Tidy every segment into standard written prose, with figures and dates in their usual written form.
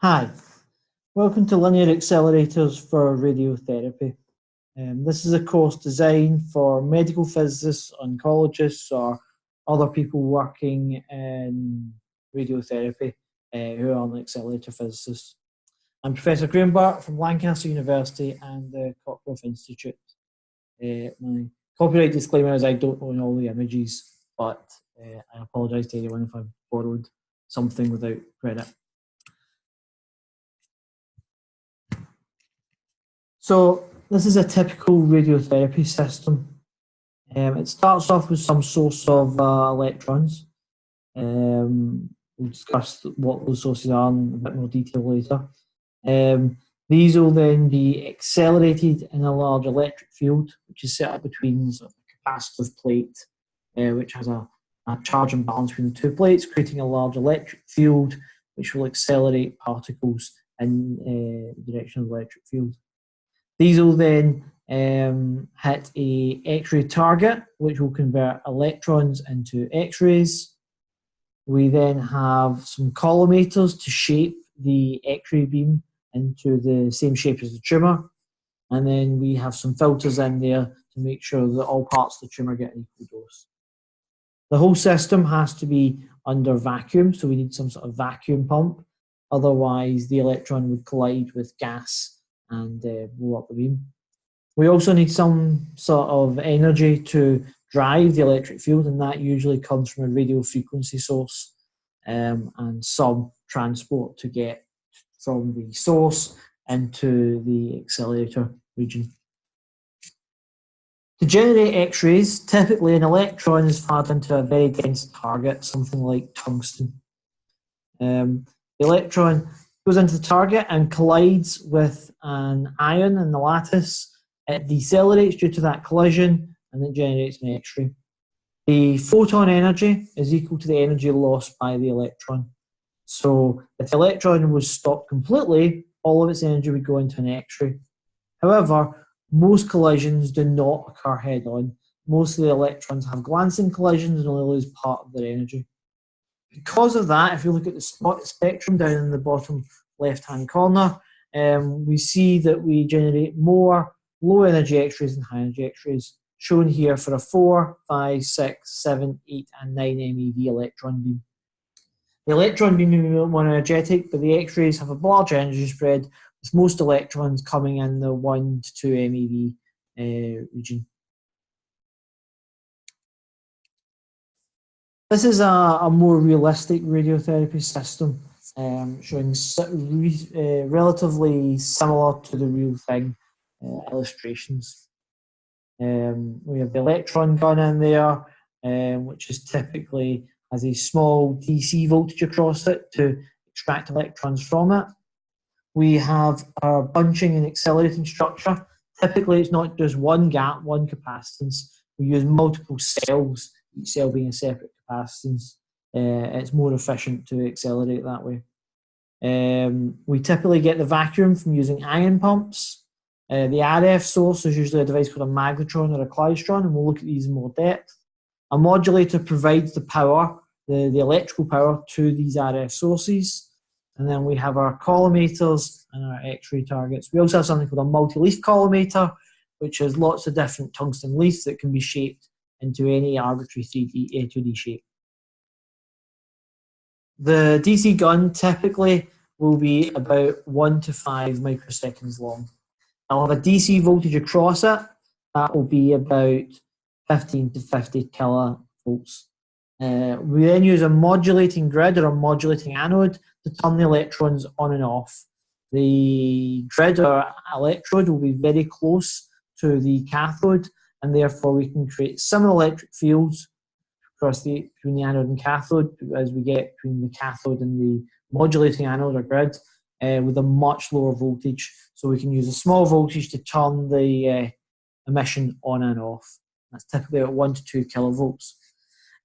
Hi, welcome to Linear Accelerators for Radiotherapy. This is a course designed for medical physicists, oncologists, or other people working in radiotherapy who aren't accelerator physicists. I'm Professor Graham Bart from Lancaster University and the Cockcroft Institute. My copyright disclaimer is I don't own all the images, but I apologise to anyone if I've borrowed something without credit. So this is a typical radiotherapy system. It starts off with some source of electrons. We'll discuss what those sources are in a bit more detail later. These will then be accelerated in a large electric field, which is set up between sort of a capacitive plate, which has a charge imbalance between the two plates, creating a large electric field, which will accelerate particles in the direction of the electric field. These will then hit a X-ray target, which will convert electrons into X-rays. We then have some collimators to shape the X-ray beam into the same shape as the tumour. And then we have some filters in there to make sure that all parts of the tumour get an equal dose. The whole system has to be under vacuum, so we need some sort of vacuum pump. Otherwise, the electron would collide with gas and blow up the beam. We also need some sort of energy to drive the electric field, and that usually comes from a radio frequency source and some transport to get from the source into the accelerator region. To generate X-rays, typically an electron is fired into a very dense target, something like tungsten. The electron goes into the target and collides with an ion in the lattice. It decelerates due to that collision and it generates an X-ray. The photon energy is equal to the energy lost by the electron. So if the electron was stopped completely, all of its energy would go into an X-ray. However, most collisions do not occur head-on. Most of the electrons have glancing collisions and only lose part of their energy. Because of that, if you look at the spectrum down in the bottom left-hand corner, we see that we generate more low-energy X-rays than high-energy X-rays, shown here for a 4, 5, 6, 7, 8, and 9 MeV electron beam. The electron beam may be more energetic, but the X-rays have a large energy spread, with most electrons coming in the 1 to 2 MeV region. This is a more realistic radiotherapy system, showing relatively similar to the real thing illustrations. We have the electron gun in there, which is typically has a small DC voltage across it to extract electrons from it. We have our bunching and accelerating structure. Typically, it's not just one gap, one capacitance. We use multiple cells, each cell being a separate capacitance. It's more efficient to accelerate that way. We typically get the vacuum from using ion pumps. The RF source is usually a device called a magnetron or a klystron, and we'll look at these in more depth. A modulator provides the power, the electrical power to these RF sources. And then we have our collimators and our X-ray targets. We also have something called a multi-leaf collimator, which has lots of different tungsten leaves that can be shaped into any arbitrary 2D shape. The DC gun typically will be about 1 to 5 microseconds long. I'll have a DC voltage across it. That will be about 15 to 50 kilovolts. We then use a modulating grid or a modulating anode to turn the electrons on and off. The grid or electrode will be very close to the cathode, and therefore we can create similar electric fields between the anode and cathode as we get between the cathode and the modulating anode or grid with a much lower voltage. So we can use a small voltage to turn the emission on and off. That's typically at 1 to 2 kilovolts.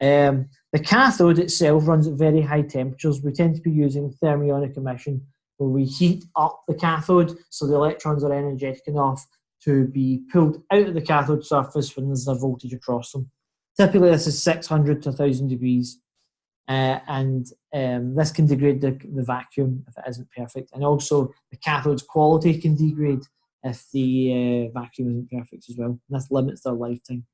The cathode itself runs at very high temperatures. We tend to be using thermionic emission, where we heat up the cathode so the electrons are energetic enough to be pulled out of the cathode surface when there's a voltage across them. Typically, this is 600 to 1,000 degrees. This can degrade the vacuum if it isn't perfect, and also the cathode's quality can degrade if the vacuum isn't perfect as well. This limits their lifetime.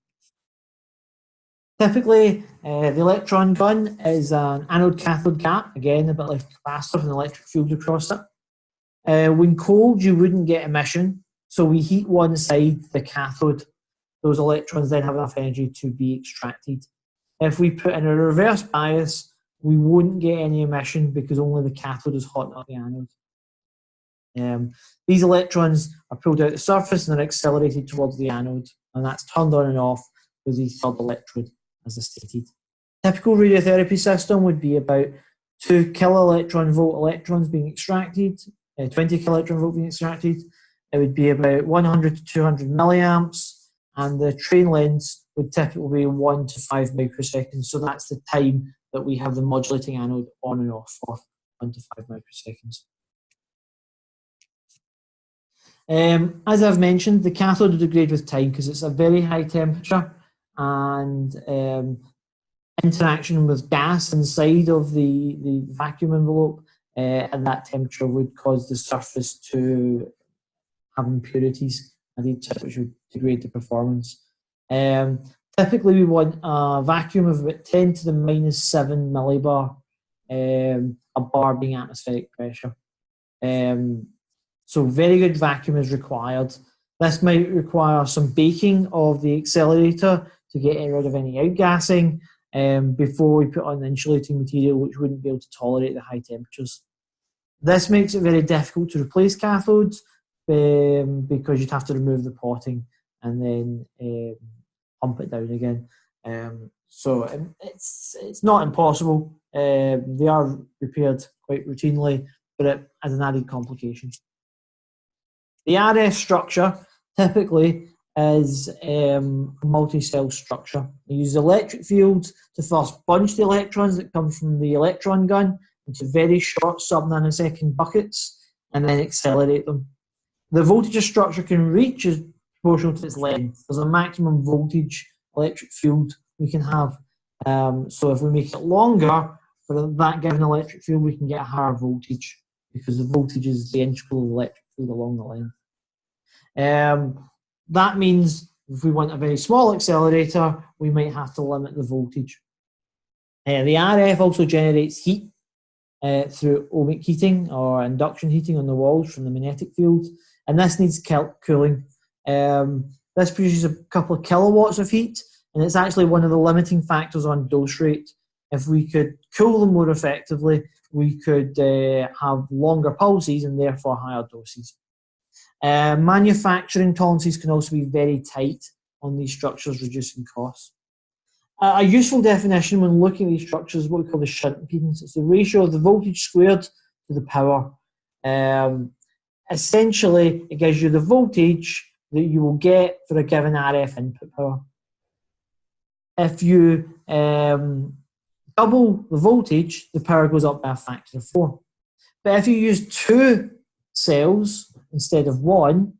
Typically, the electron gun is an anode-cathode gap, again a bit like a capacitor with an electric field across it. When cold, you wouldn't get emission, so we heat one side, the cathode. Those electrons then have enough energy to be extracted. If we put in a reverse bias, we wouldn't get any emission because only the cathode is hot, not the anode. These electrons are pulled out the surface and are accelerated towards the anode, and that's turned on and off with the third electrode, as I stated. Typical radiotherapy system would be about 2 kiloelectron volt electrons being extracted, 20 kiloelectron volt being extracted. It would be about 100 to 200 milliamps, and the train lengths would typically be 1 to 5 microseconds. So that's the time that we have the modulating anode on and off for, 1 to 5 microseconds. As I've mentioned, the cathode will degrade with time because it's a very high temperature, and interaction with gas inside of the vacuum envelope at that temperature would cause the surface to have impurities, which would degrade the performance. Typically, we want a vacuum of about 10 to the minus 7 millibar, a bar being atmospheric pressure. So very good vacuum is required. This might require some baking of the accelerator to get rid of any outgassing before we put on the insulating material, which wouldn't be able to tolerate the high temperatures. This makes it very difficult to replace cathodes because you'd have to remove the potting and then pump it down again. So it's not impossible. They are repaired quite routinely, but it has an added complication. The RF structure typically is a multi-cell structure. We use electric fields to first bunch the electrons that come from the electron gun into very short sub-nanosecond buckets and then accelerate them. The voltage structure can reach is proportional to its length. There's a maximum voltage electric field we can have. So if we make it longer for that given electric field, we can get a higher voltage because the voltage is the integral electric field along the length. That means if we want a very small accelerator, we might have to limit the voltage. The RF also generates heat through ohmic heating or induction heating on the walls from the magnetic field, and this needs cooling. This produces a couple of kilowatts of heat, and it's actually one of the limiting factors on dose rate. If we could cool them more effectively, we could have longer pulses and therefore higher doses. Manufacturing tolerances can also be very tight on these structures, reducing costs. A useful definition when looking at these structures is what we call the shunt impedance. It's the ratio of the voltage squared to the power. Essentially, it gives you the voltage that you will get for a given RF input power. If you double the voltage, the power goes up by a factor of 4. But if you use 2 cells instead of 1,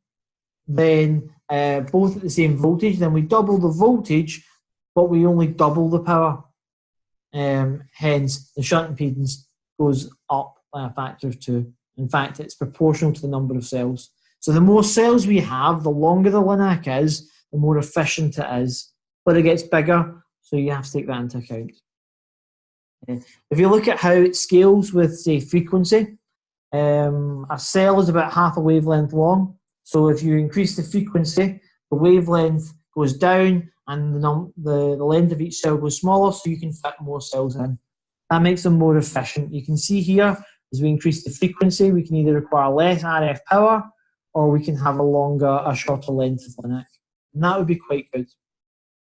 then both at the same voltage, then we double the voltage, but we only double the power. Hence, the shunt impedance goes up by a factor of 2. In fact, it's proportional to the number of cells. So the more cells we have, the longer the linac is, the more efficient it is. But it gets bigger, so you have to take that into account. If you look at how it scales with, say, frequency, a cell is about half a wavelength long. So if you increase the frequency, the wavelength goes down and the length of each cell goes smaller, so you can fit more cells in. That makes them more efficient. You can see here, as we increase the frequency, we can either require less RF power or we can have a shorter length of linac. And that would be quite good.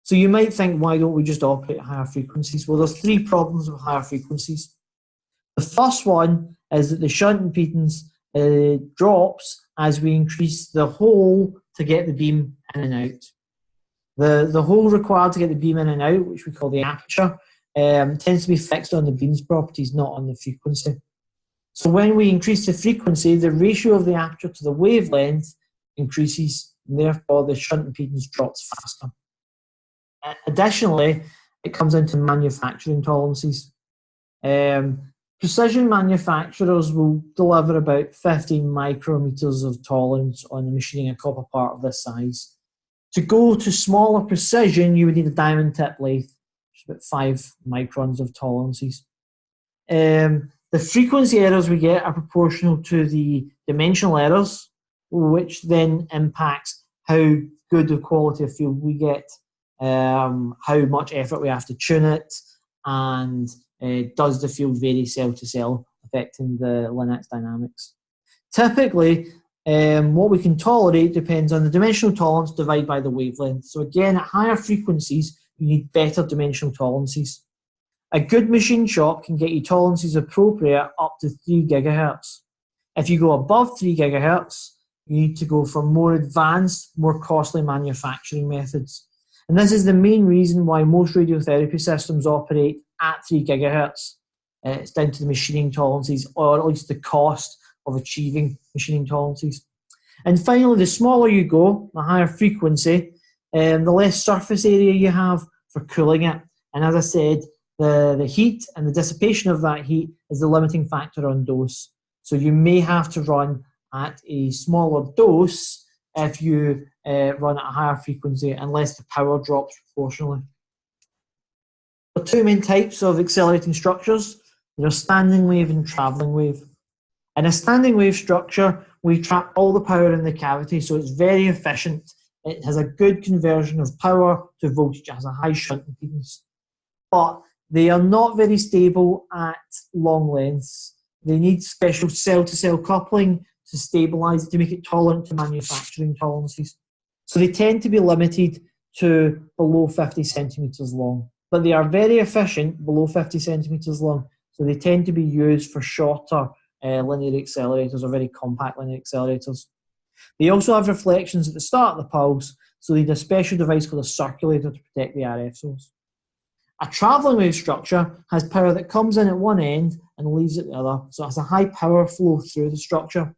So you might think, why don't we just operate at higher frequencies? Well, there's 3 problems with higher frequencies. The first one is that the shunt impedance drops as we increase the hole to get the beam in and out. The hole required to get the beam in and out, which we call the aperture, tends to be fixed on the beam's properties, not on the frequency. So when we increase the frequency, the ratio of the aperture to the wavelength increases, and therefore the shunt impedance drops faster. Additionally, it comes into manufacturing tolerances. Precision manufacturers will deliver about 15 micrometers of tolerance on machining a copper part of this size. To go to smaller precision, you would need a diamond tip lathe, which is about 5 microns of tolerances. The frequency errors we get are proportional to the dimensional errors, which then impacts how good the quality of field we get, how much effort we have to tune it, and does the field vary cell to cell, affecting the Linux dynamics. Typically, what we can tolerate depends on the dimensional tolerance divided by the wavelength. So again, at higher frequencies, you need better dimensional tolerances. A good machine shop can get you tolerances appropriate up to 3 gigahertz. If you go above 3 gigahertz, you need to go for more advanced, more costly manufacturing methods. And this is the main reason why most radiotherapy systems operate at 3 gigahertz. It's down to the machining tolerances, or at least the cost of achieving machining tolerances. And finally, the smaller you go, the higher frequency, the less surface area you have for cooling it. And as I said, the heat and the dissipation of that heat is the limiting factor on dose. So you may have to run at a smaller dose if you run at a higher frequency, unless the power drops proportionally. There are 2 main types of accelerating structures. There's standing wave and travelling wave. In a standing wave structure, we trap all the power in the cavity, so it's very efficient. It has a good conversion of power to voltage. It has a high shunt impedance. But they are not very stable at long lengths. They need special cell-to-cell coupling to stabilise it, to make it tolerant to manufacturing tolerances. So they tend to be limited to below 50 centimetres long. But they are very efficient below 50 centimetres long. So they tend to be used for shorter linear accelerators, or very compact linear accelerators. They also have reflections at the start of the pulse, so they need a special device called a circulator to protect the RF source. A travelling wave structure has power that comes in at one end and leaves at the other, so it has a high power flow through the structure.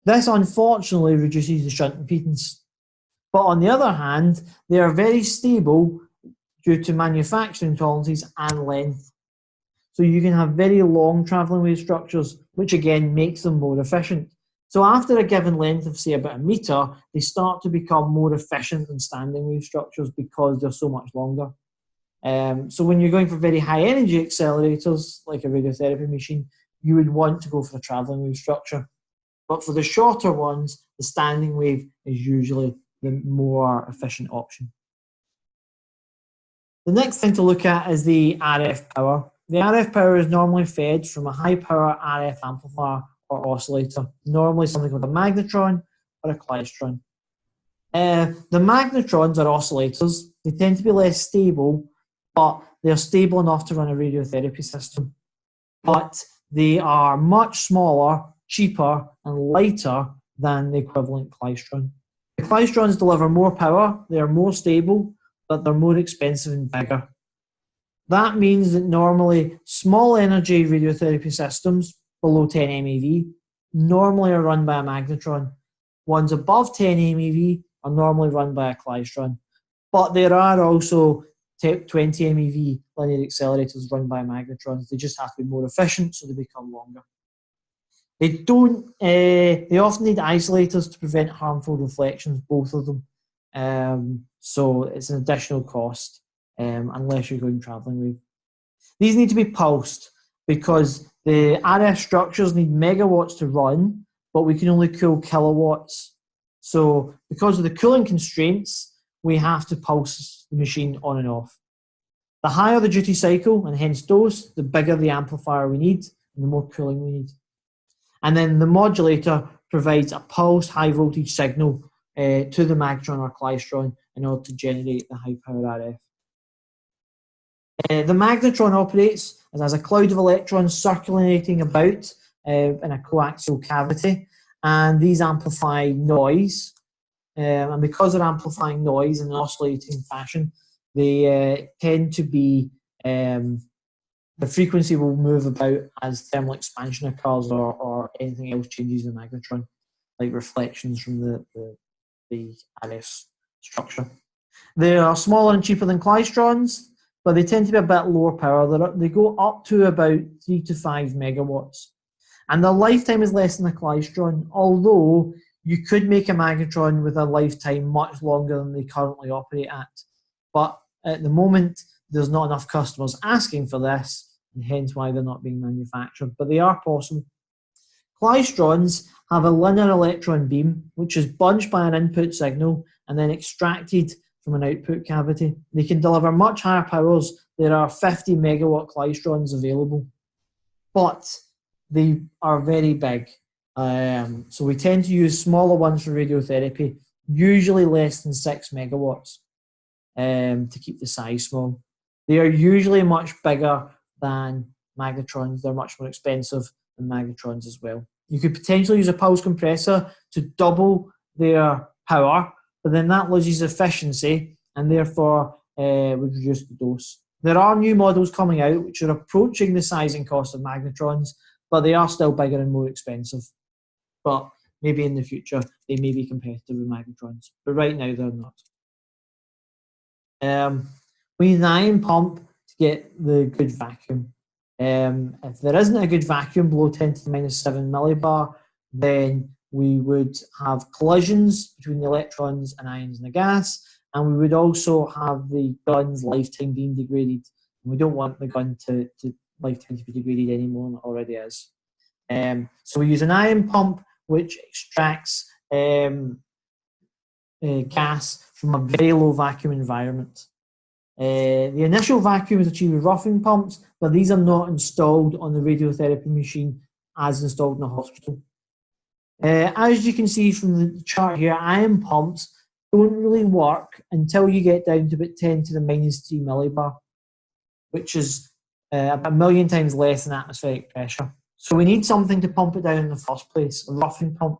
This unfortunately reduces the shunt impedance. But on the other hand, they are very stable due to manufacturing tolerances and length. So you can have very long travelling wave structures, which again makes them more efficient. So after a given length of, say, about a metre, they start to become more efficient than standing wave structures because they're so much longer. So when you're going for very high energy accelerators, like a radiotherapy machine, you would want to go for a travelling wave structure. But for the shorter ones, the standing wave is usually the more efficient option. The next thing to look at is the RF power. The RF power is normally fed from a high power RF amplifier or oscillator, normally something called a magnetron or a klystron. The magnetrons are oscillators. They tend to be less stable, but they're stable enough to run a radiotherapy system. But they are much smaller, cheaper, and lighter than the equivalent klystron. The klystrons deliver more power, they are more stable, but they're more expensive and bigger. That means that normally small energy radiotherapy systems below 10 MeV normally are run by a magnetron. Ones above 10 MeV are normally run by a klystron. But there are also 20 MeV linear accelerators run by magnetrons. They just have to be more efficient, so they become longer. They often need isolators to prevent harmful reflections, both of them. So it's an additional cost unless you're going travelling wave. These need to be pulsed because the RF structures need megawatts to run, but we can only cool kilowatts. So because of the cooling constraints, we have to pulse the machine on and off. The higher the duty cycle, and hence dose, the bigger the amplifier we need, and the more cooling we need. And then the modulator provides a pulsed high voltage signal to the magnetron or klystron in order to generate the high power RF. The magnetron operates as a cloud of electrons circulating about in a coaxial cavity, and these amplify noise. And because they're amplifying noise in an oscillating fashion, they tend to be, the frequency will move about as thermal expansion occurs or anything else changes in the magnetron, like reflections from the RF structure. They are smaller and cheaper than klystrons. but they tend to be a bit lower power. They go up to about 3 to 5 megawatts. And their lifetime is less than a klystron, although you could make a magnetron with a lifetime much longer than they currently operate at. But at the moment, there's not enough customers asking for this, and hence why they're not being manufactured, but they are possible. Klystrons have a linear electron beam, which is bunched by an input signal and then extracted from an output cavity. They can deliver much higher powers. There are 50 megawatt klystrons available, but they are very big. So we tend to use smaller ones for radiotherapy, usually less than 6 megawatts, to keep the size small. They are usually much bigger than magnetrons. They're much more expensive than magnetrons as well. You could potentially use a pulse compressor to double their power, but then that loses efficiency and therefore would reduce the dose. There are new models coming out which are approaching the size and cost of magnetrons, but they are still bigger and more expensive. But maybe in the future they may be competitive with magnetrons, but right now they're not. We need an ion pump to get the good vacuum. If there isn't a good vacuum below 10 to the minus 7 millibar, then we would have collisions between the electrons and ions in the gas, and we would also have the gun's lifetime being degraded. And we don't want the gun to lifetime to be degraded any more than it already is. So we use an ion pump which extracts gas from a very low vacuum environment. The initial vacuum is achieved with roughing pumps, but these are not installed on the radiotherapy machine as installed in a hospital. As you can see from the chart here, ion pumps don't really work until you get down to about 10 to the minus 3 millibar, which is about 1 million times less than atmospheric pressure. So we need something to pump it down in the first place, a roughing pump.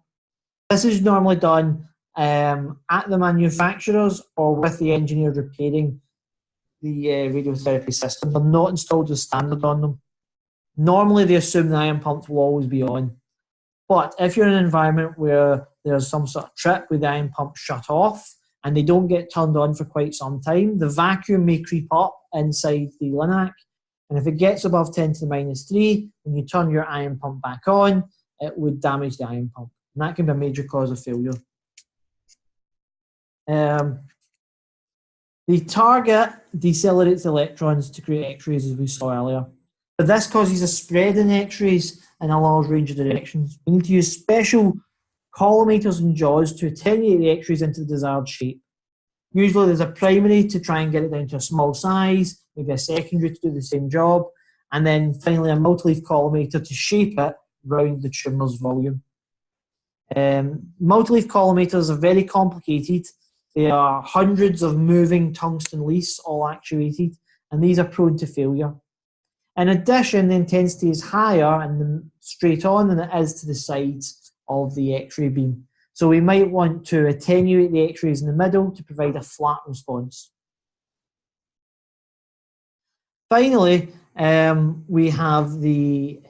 This is normally done at the manufacturers or with the engineer repairing the radiotherapy system. They're not installed as standard on them. Normally they assume the ion pumps will always be on. But if you're in an environment where there's some sort of trip where the ion pump shut off and they don't get turned on for quite some time, the vacuum may creep up inside the linac. And if it gets above 10 to the minus 3, when you turn your ion pump back on, it would damage the ion pump. And that can be a major cause of failure. The target decelerates electrons to create X-rays, as we saw earlier. But this causes a spread in X-rays in a large range of directions. We need to use special collimators and jaws to attenuate the X-rays into the desired shape. Usually there's a primary to try and get it down to a small size, maybe a secondary to do the same job, and then finally a multi-leaf collimator to shape it around the tumour's volume. Multi-leaf collimators are very complicated. They are hundreds of moving tungsten leaves, all actuated, and these are prone to failure. In addition, the intensity is higher and straight on than it is to the sides of the X-ray beam. So we might want to attenuate the X-rays in the middle to provide a flat response. Finally, we have the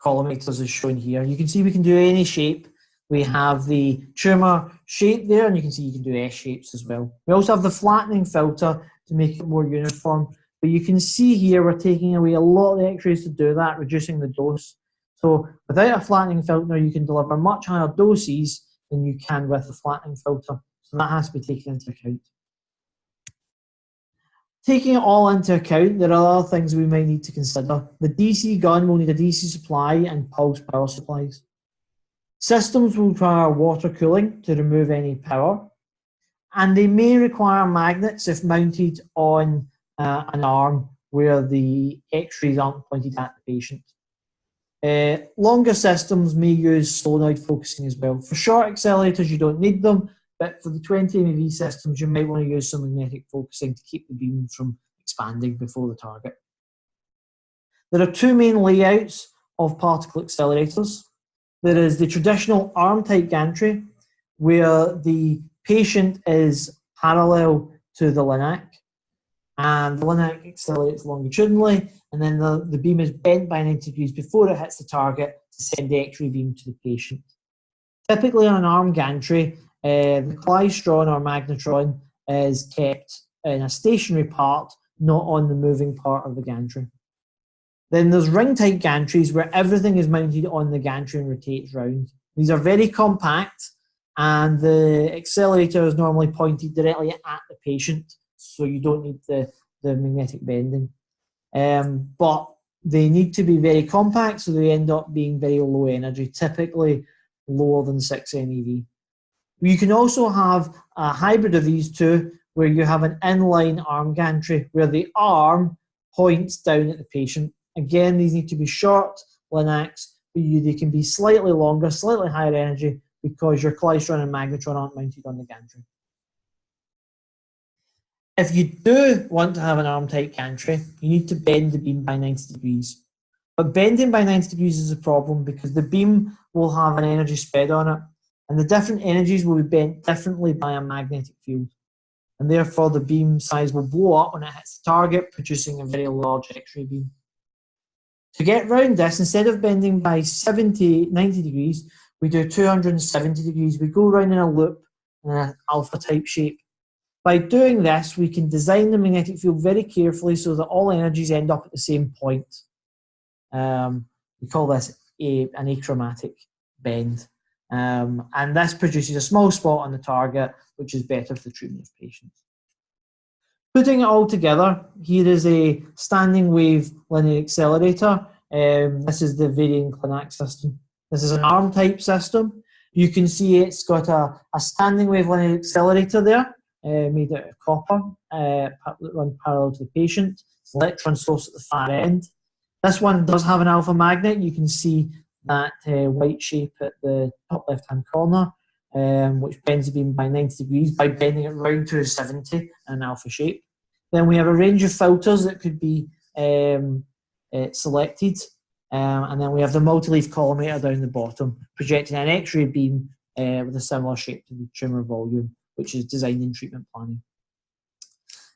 collimators as shown here. You can see we can do any shape. We have the tumour shape there, and you can see you can do S shapes as well. We also have the flattening filter to make it more uniform. But you can see here we're taking away a lot of the X-rays to do that, reducing the dose. So without a flattening filter, you can deliver much higher doses than you can with a flattening filter. So that has to be taken into account. Taking it all into account, there are other things we might need to consider. The DC gun will need a DC supply and pulse power supplies. Systems will require water cooling to remove any power, and they may require magnets if mounted on an arm where the X-rays aren't pointed at the patient. Longer systems may use solenoid focusing as well. For short accelerators, you don't need them, but for the 20 MeV systems, you might want to use some magnetic focusing to keep the beam from expanding before the target. There are two main layouts of particle accelerators. There is the traditional arm-type gantry, where the patient is parallel to the linac, and the linac accelerates longitudinally, and then the beam is bent by 90 degrees before it hits the target to send the X-ray beam to the patient. Typically on an arm gantry, the klystron or magnetron is kept in a stationary part, not on the moving part of the gantry. Then there's ring-type gantries where everything is mounted on the gantry and rotates round. These are very compact, and the accelerator is normally pointed directly at the patient, so you don't need the magnetic bending. But they need to be very compact, so they end up being very low energy, typically lower than 6 MeV. You can also have a hybrid of these two, where you have an inline arm gantry, where the arm points down at the patient. Again, these need to be short linacs, but they can be slightly longer, slightly higher energy, because your klystron and magnetron aren't mounted on the gantry. If you do want to have an arm-type gantry, you need to bend the beam by 90 degrees. But bending by 90 degrees is a problem because the beam will have an energy spread on it, and the different energies will be bent differently by a magnetic field. And therefore, the beam size will blow up when it hits the target, producing a very large X-ray beam. To get round this, instead of bending by 90 degrees, we do 270 degrees. We go round in a loop in an alpha-type shape. By doing this, we can design the magnetic field very carefully so that all energies end up at the same point. We call this an achromatic bend. And this produces a small spot on the target, which is better for the treatment of patients. Putting it all together, here is a standing wave linear accelerator. This is the varying clinac system. This is an arm-type system. You can see it's got a standing wave linear accelerator there, made out of copper, that runs parallel to the patient. Electron source at the far end. This one does have an alpha magnet. You can see that white shape at the top left-hand corner, which bends the beam by 90 degrees by bending it round to 70 in an alpha shape. Then we have a range of filters that could be selected, and then we have the multi-leaf collimator down the bottom, projecting an X-ray beam with a similar shape to the tumour volume, which is designed in treatment planning.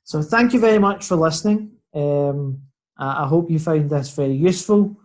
So thank you very much for listening. I hope you found this very useful.